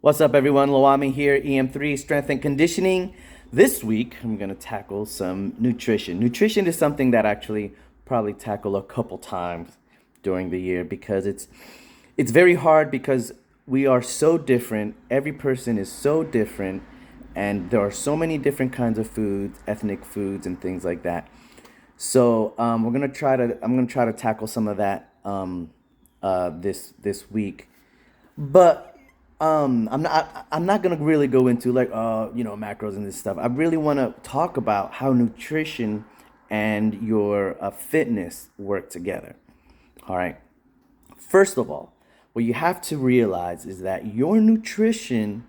What's up, everyone? Loami here, EM3 Strength and Conditioning. This week, I'm going to tackle some nutrition. Nutrition is something that I actually probably tackle a couple times during the year because it's very hard because we are so different. Every person is so different, and there are so many different kinds of foods, ethnic foods, and things like that. So we're gonna try to. I'm gonna try to tackle some of that this week. But I'm not gonna really go into like macros and this stuff. I really want to talk about how nutrition and your fitness work together. All right. First of all, what you have to realize is that your nutrition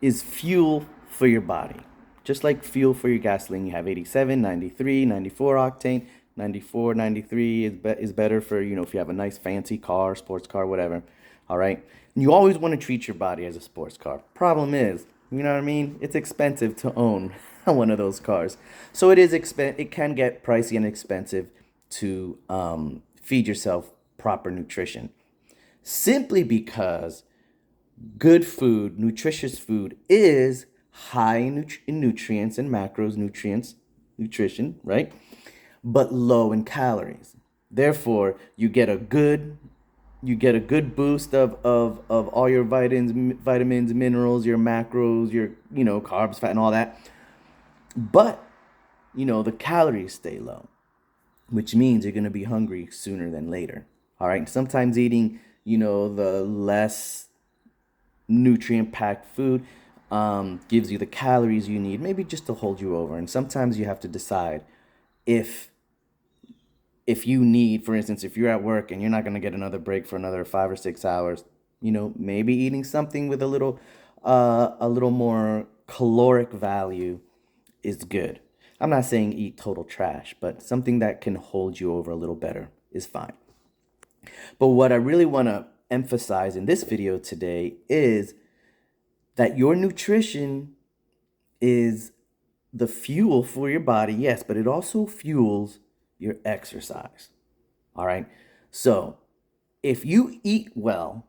is fuel for your body. Just like fuel for your gasoline, you have 87, 93, 94 octane. 94, 93 is better for, if you have a nice fancy car, sports car, whatever. All right. And you always want to treat your body as a sports car. Problem is, you know what I mean? It's expensive to own one of those cars. So it can get pricey and expensive to feed yourself proper nutrition. Simply because good food, nutritious food, is high in nutrients and macros, nutrition, right? But low in calories. Therefore, you get a good boost of all your vitamins, minerals, your macros, your carbs, fat, and all that. But the calories stay low, which means you're gonna be hungry sooner than later. All right. Sometimes eating the less nutrient packed food gives you the calories you need, maybe just to hold you over. And sometimes you have to decide if you need, for instance, if you're at work and you're not going to get another break for another 5 or 6 hours, maybe eating something with a little more caloric value is good. I'm not saying eat total trash, but something that can hold you over a little better is fine. But what I really want to emphasize in this video today is that your nutrition is the fuel for your body, yes, but it also fuels your exercise. All right. So if you eat well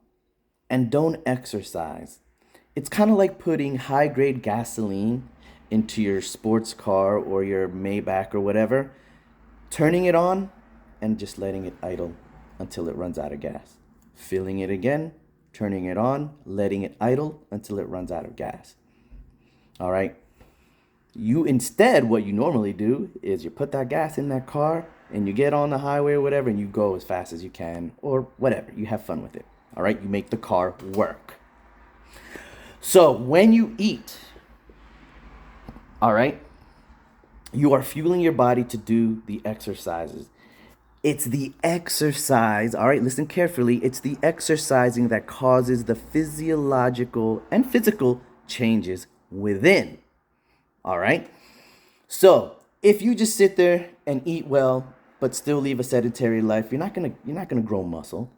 and don't exercise, it's kind of like putting high grade gasoline into your sports car or your Maybach or whatever, turning it on and just letting it idle until it runs out of gas. Filling it again, turning it on, letting it idle until it runs out of gas. All right. What you normally do is you put that gas in that car and you get on the highway or whatever and you go as fast as you can or whatever. You have fun with it. All right. You make the car work. So when you eat, all right, you are fueling your body to do the exercises. It's the exercise, all right, listen carefully. It's the exercising that causes the physiological and physical changes within. All right. So if you just sit there and eat well, but still live a sedentary life, you're not gonna grow muscle.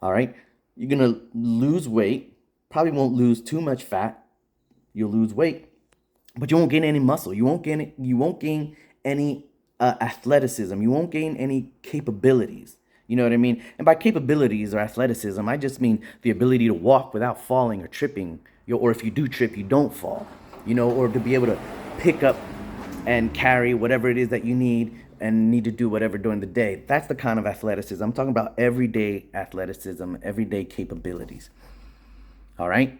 All right. You're gonna lose weight. Probably won't lose too much fat. You'll lose weight, but you won't gain any muscle. You won't gain any athleticism. You won't gain any capabilities. You know what I mean? And by capabilities or athleticism, I just mean the ability to walk without falling or tripping. Or if you do trip, you don't fall. Or to be able to pick up and carry whatever it is that you need and need to do whatever during the day. That's the kind of athleticism. I'm talking about everyday athleticism, everyday capabilities. All right?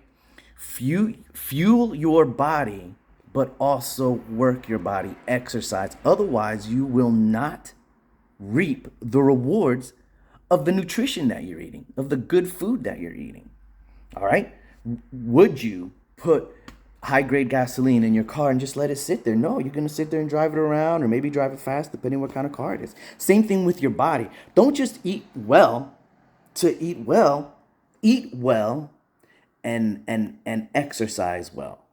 Fuel your body, but also work your body, exercise. Otherwise, you will not reap the rewards of the nutrition that you're eating, of the good food that you're eating. All right? Would you put high grade gasoline in your car and just let it sit there? No, you're going to sit there and drive it around or maybe drive it fast, depending what kind of car it is. Same thing with your body. Don't just eat well to eat well. Eat well and exercise well.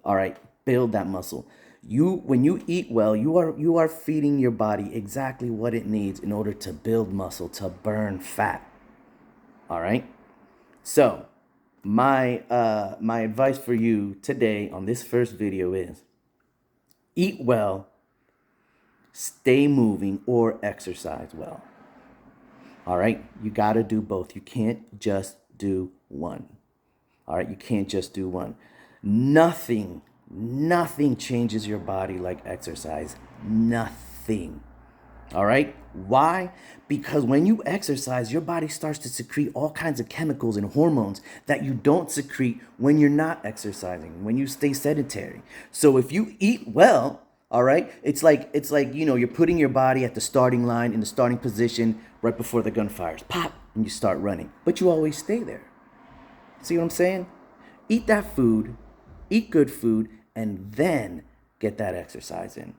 All right, build that muscle. When you eat well, you are feeding your body exactly what it needs in order to build muscle, to burn fat. All right. So my advice for you today on this first video is eat well, stay moving, or exercise well. All right, you got to do both. You can't just do one. All right, you can't just do one. Nothing changes your body like exercise. Nothing. All right? Why? Because when you exercise, your body starts to secrete all kinds of chemicals and hormones that you don't secrete when you're not exercising, when you stay sedentary. So if you eat well, all right, it's like you're putting your body at the starting line in the starting position right before the gun fires. Pop, and you start running. But you always stay there. See what I'm saying? Eat that food, eat good food, and then get that exercise in.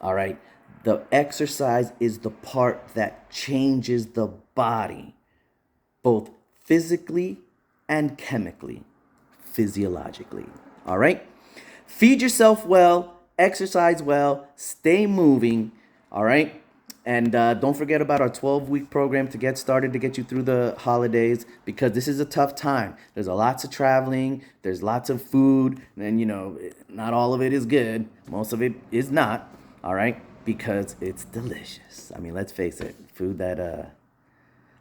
All right? The exercise is the part that changes the body, both physically and chemically, physiologically. All right? Feed yourself well, exercise well, stay moving. All right? And don't forget about our 12-week program to get started to get you through the holidays, because this is a tough time. There's lots of traveling, there's lots of food, and not all of it is good. Most of it is not, all right? Because it's delicious. I mean, let's face it, food that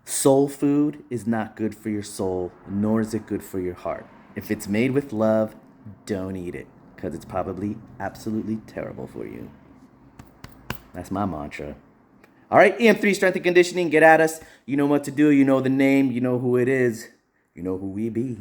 soul food is not good for your soul, nor is it good for your heart. If it's made with love, don't eat it, because it's probably absolutely terrible for you. That's my mantra. All right, EM3 Strength and Conditioning, get at us. You know what to do. You know the name. You know who it is. You know who we be.